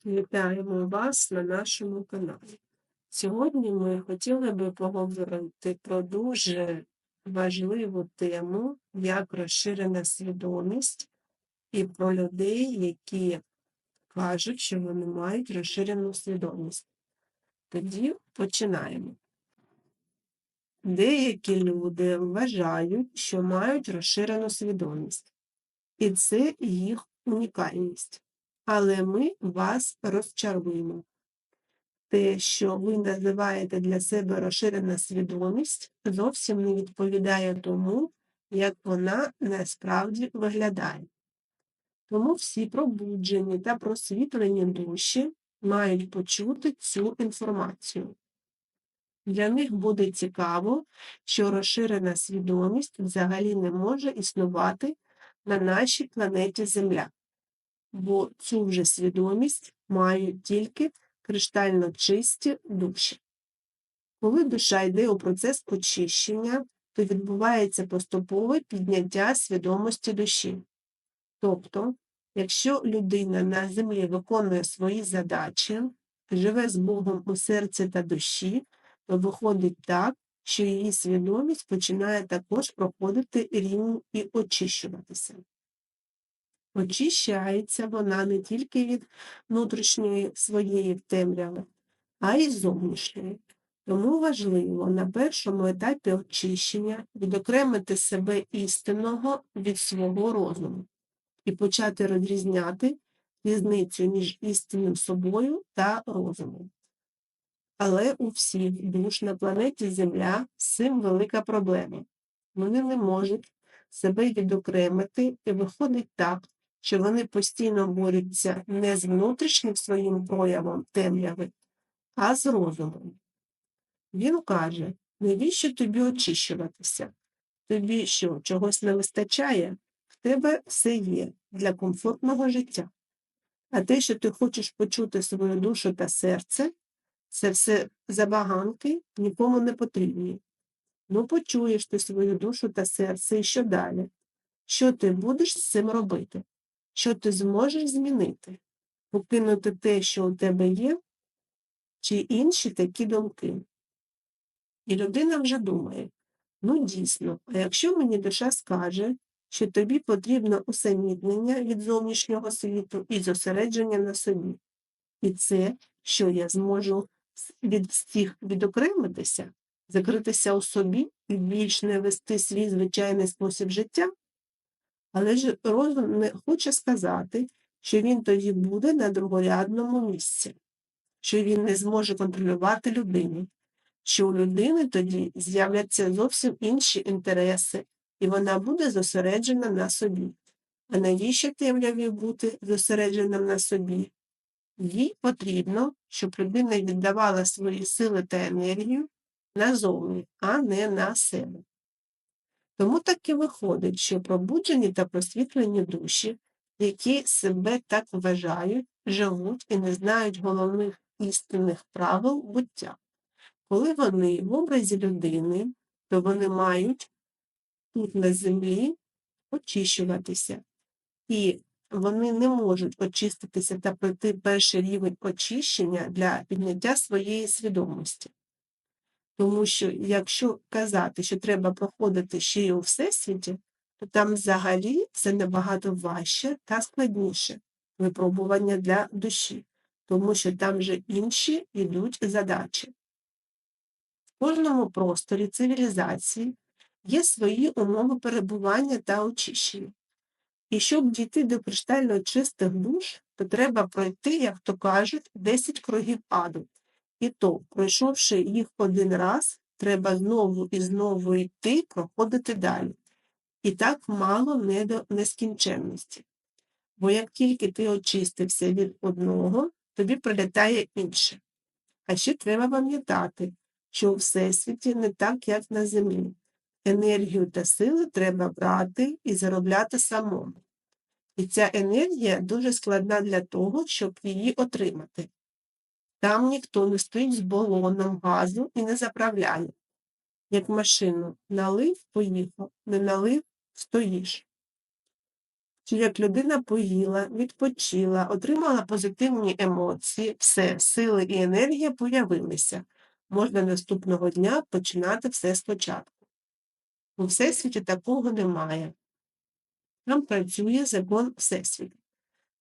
Вітаємо вас на нашому каналі. Сьогодні ми хотіли би поговорити про дуже важливу тему, як розширена свідомість, і про людей, які кажуть, що вони мають розширену свідомість. Тоді починаємо. Деякі люди вважають, що мають розширену свідомість, і це їх унікальність. Але ми вас розчаруємо. Те, що ви називаєте для себе розширена свідомість, зовсім не відповідає тому, як вона насправді виглядає. Тому всі пробуджені та просвітлені душі мають почути цю інформацію. Для них буде цікаво, що розширена свідомість взагалі не може існувати на нашій планеті Земля, бо цю вже свідомість мають тільки криштально чисті душі. Коли душа йде у процес очищення, то відбувається поступове підняття свідомості душі. Тобто, якщо людина на землі виконує свої задачі, живе з Богом у серці та душі, то виходить так, що її свідомість починає також проходити рівень і очищуватися. Очищається вона не тільки від внутрішньої своєї темряви, а й зовнішньої. Тому важливо на першому етапі очищення відокремити себе істинного від свого розуму і почати розрізняти різницю між істинним собою та розумом. Але у всіх душ на планеті Земля з цим велика проблема. Вони не можуть себе відокремити, і виходить так, що вони постійно борються не з внутрішнім своїм проявом темряви, а з розумом. Він каже, навіщо тобі очищуватися? Тобі що, чогось не вистачає? В тебе все є для комфортного життя. А те, що ти хочеш почути свою душу та серце, це все забаганки, нікому не потрібні. Ну, почуєш ти свою душу та серце, і що далі? Що ти будеш з цим робити? Що ти зможеш змінити? Покинути те, що у тебе є, чи інші такі думки? І людина вже думає, ну дійсно, а якщо мені душа скаже, що тобі потрібно усамітнення від зовнішнього світу і зосередження на собі, і це, що я зможу від всіх відокремитися, закритися у собі і більш не вести свій звичайний спосіб життя? Але ж розум не хоче сказати, що він тоді буде на другорядному місці, що він не зможе контролювати людину, що у людини тоді з'являться зовсім інші інтереси, і вона буде зосереджена на собі. А навіщо темряві бути зосередженим на собі? Їй потрібно, щоб людина віддавала свої сили та енергію назовні, а не на себе. Тому так і виходить, що пробуджені та просвітлені душі, які себе так вважають, живуть і не знають головних істинних правил буття. Коли вони в образі людини, то вони мають тут на землі очищуватися. І вони не можуть очиститися та пройти перший рівень очищення для підняття своєї свідомості. Тому що, якщо казати, що треба проходити ще й у Всесвіті, то там взагалі це набагато важче та складніше випробування для душі, тому що там вже інші йдуть задачі. В кожному просторі цивілізації є свої умови перебування та очищення. І щоб дійти до криштально чистих душ, то треба пройти, як то кажуть, 10 кругів аду. І то, пройшовши їх один раз, треба знову і знову йти, проходити далі. І так мало не до нескінченності. Бо як тільки ти очистився від одного, тобі прилітає інше. А ще треба пам'ятати, що у Всесвіті не так, як на землі. Енергію та сили треба брати і заробляти самому. І ця енергія дуже складна для того, щоб її отримати. Там ніхто не стоїть з балоном газу і не заправляє. Як машину налив – поїхав, не налив – стоїш. що як людина поїла, відпочила, отримала позитивні емоції, все, сили і енергія появилися. Можна наступного дня починати все спочатку. У Всесвіті такого немає. Там працює закон Всесвіту.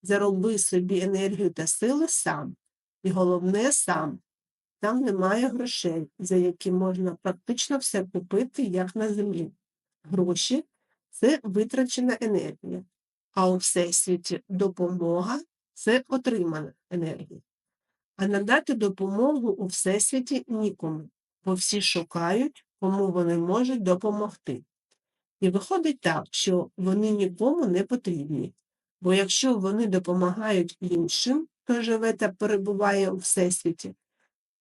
Зароби собі енергію та сили сам. І головне сам. Там немає грошей, за які можна практично все купити, як на землі. Гроші – це витрачена енергія, а у Всесвіті допомога – це отримана енергія. А надати допомогу у Всесвіті нікому, бо всі шукають, кому вони можуть допомогти. І виходить так, що вони нікому не потрібні, бо якщо вони допомагають іншим, хто живе та перебуває у Всесвіті,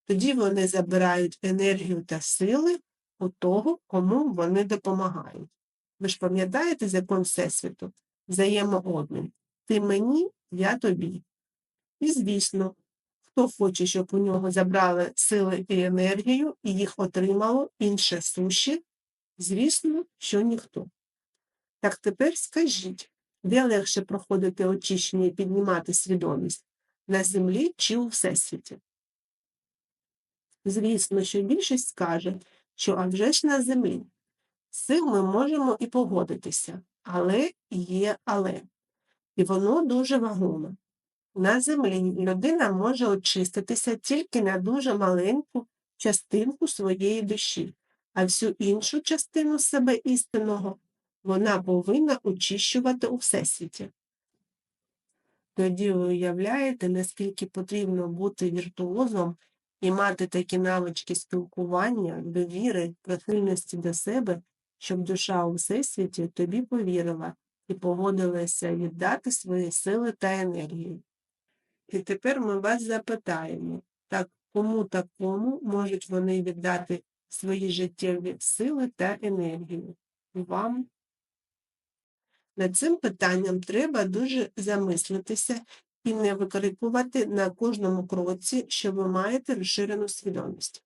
тоді вони забирають енергію та сили у того, кому вони допомагають. Ви ж пам'ятаєте закон Всесвіту? Взаємообмін. Ти мені, я тобі. І, звісно, хто хоче, щоб у нього забрали сили і енергію, і їх отримало інше суші, звісно, що ніхто. Так тепер скажіть, де легше проходити очищення і піднімати свідомість? На землі чи у Всесвіті? Звісно, що більшість скаже, що а вже ж на землі. З цим ми можемо і погодитися, але є але. І воно дуже вагоме. На землі людина може очиститися тільки на дуже маленьку частинку своєї душі, а всю іншу частину себе істинного вона повинна очищувати у Всесвіті. Тоді ви уявляєте, наскільки потрібно бути віртуозом і мати такі навички спілкування, довіри, прихильності до себе, щоб душа у Всесвіті тобі повірила і погодилася віддати свої сили та енергію. І тепер ми вас запитаємо, так кому такому можуть вони віддати свої життєві сили та енергію? Вам? Над цим питанням треба дуже замислитися і не викрикувати на кожному кроці, що ви маєте розширену свідомість.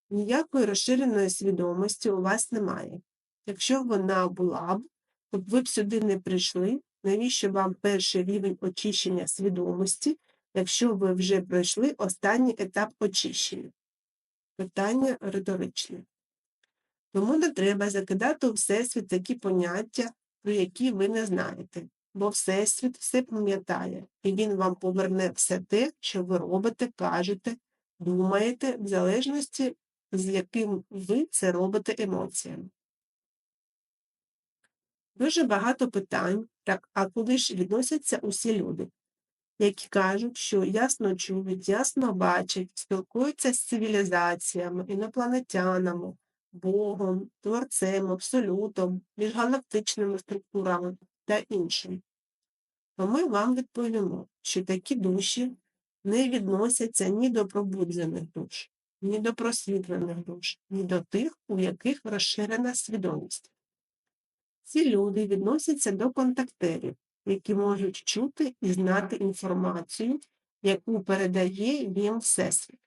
Ніякої розширеної свідомості у вас немає. Якщо вона була б, то ви б сюди не прийшли, навіщо вам перший рівень очищення свідомості, якщо ви вже пройшли останній етап очищення? Питання риторичне. Тому не треба закидати у Всесвіт такі поняття, про які ви не знаєте, бо Всесвіт все пам'ятає, і він вам поверне все те, що ви робите, кажете, думаєте, в залежності, з яким ви це робите емоціями. Дуже багато питань, так, а куди ж відносяться усі люди, які кажуть, що ясно чують, ясно бачать, спілкуються з цивілізаціями, інопланетянами, Богом, Творцем, Абсолютом, міжгалактичними структурами та іншим. То ми вам відповімо, що такі душі не відносяться ні до пробуджених душ, ні до просвітлених душ, ні до тих, у яких розширена свідомість. Ці люди відносяться до контактерів, які можуть чути і знати інформацію, яку передає їм Всесвіт.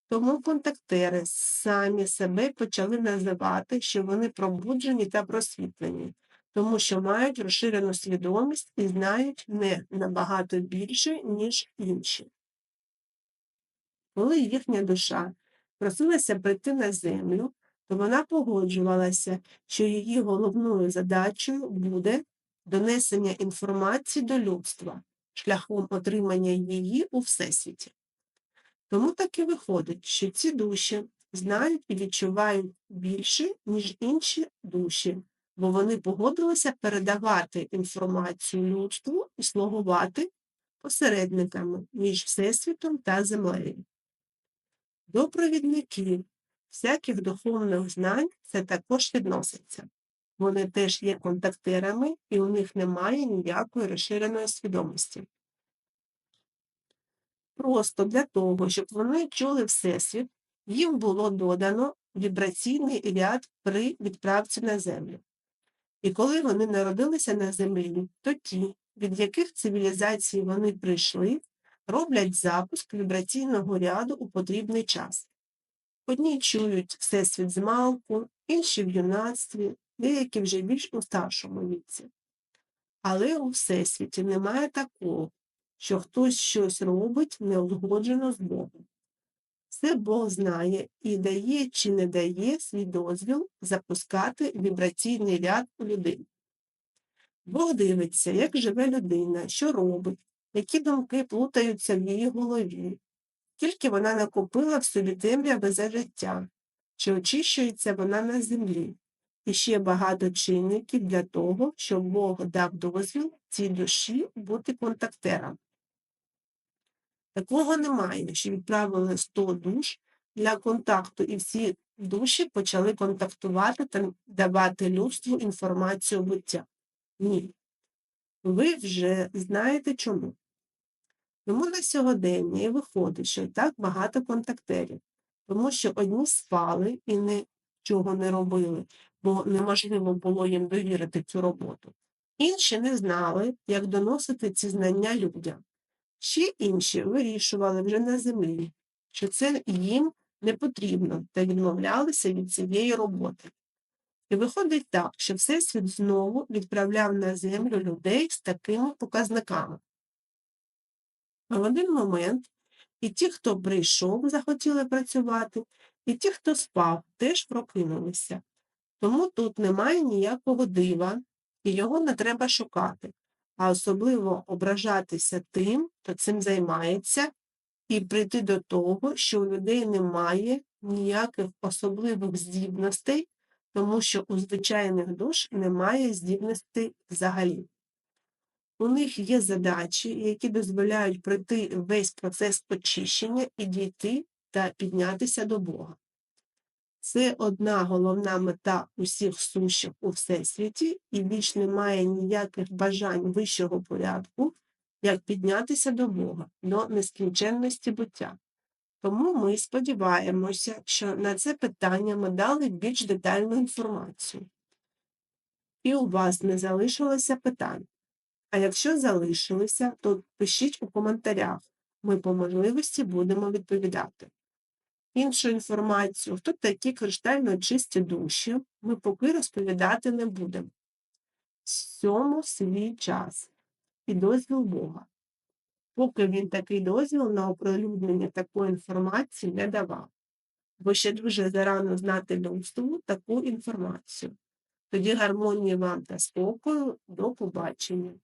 Тому контактери самі себе почали називати, що вони пробуджені та просвітлені, тому що мають розширену свідомість і знають не набагато більше, ніж інші. Коли їхня душа просилася прийти на землю, то вона погоджувалася, що її головною задачею буде донесення інформації до людства шляхом отримання її у Всесвіті. Тому так і виходить, що ці душі знають і відчувають більше, ніж інші душі, бо вони погодилися передавати інформацію людству і слугувати посередниками між Всесвітом та Землею. До провідників всяких духовних знань це також відноситься. Вони теж є контактерами, і у них немає ніякої розширеної свідомості. Просто для того, щоб вони чули Всесвіт, їм було додано вібраційний ряд при відправці на землю. І коли вони народилися на землі, то ті, від яких цивілізацій вони прийшли, роблять запуск вібраційного ряду у потрібний час. Одні чують Всесвіт змалку, інші в юнацтві, деякі вже більш у старшому віці. Але у Всесвіті немає такого, що хтось щось робить неузгоджено з Богом. Все Бог знає і дає чи не дає свій дозвіл запускати вібраційний ряд у людині. Бог дивиться, як живе людина, що робить, які думки плутаються в її голові, скільки вона накопила в собі темряви за життя, чи очищується вона на землі. І ще багато чинників для того, щоб Бог дав дозвіл цій душі бути контактером. Такого немає, що відправили 100 душ для контакту, і всі душі почали контактувати та давати людству інформацію буття. Ні. Ви вже знаєте чому. Тому на сьогодення і виходить, що і так багато контактерів, тому що одні спали і нічого не робили, бо неможливо було їм довірити цю роботу. Інші не знали, як доносити ці знання людям. Ще інші вирішували вже на землі, що це їм не потрібно, та відмовлялися від цієї роботи. І виходить так, що Всесвіт знову відправляв на землю людей з такими показниками. А в один момент і ті, хто прийшов, захотіли працювати, і ті, хто спав, теж прокинулися. Тому тут немає ніякого дива, і його не треба шукати, а особливо ображатися тим, хто цим займається, і прийти до того, що у людей немає ніяких особливих здібностей, тому що у звичайних душ немає здібностей взагалі. У них є задачі, які дозволяють пройти весь процес очищення і дійти та піднятися до Бога. Це одна головна мета усіх сущих у Всесвіті, і більш немає ніяких бажань вищого порядку, як піднятися до Бога, до нескінченності буття. Тому ми сподіваємося, що на це питання ми дали більш детальну інформацію. І у вас не залишилося питань. А якщо залишилися, то пишіть у коментарях. Ми по можливості будемо відповідати. Іншу інформацію, хто такі криштально чисті душі, ми поки розповідати не будемо. Всьому свій час і дозвіл Бога. Поки він такий дозвіл на оприлюднення такої інформації не давав. Бо ще дуже зарано знати людству таку інформацію. Тоді гармонії вам та спокою. До побачення.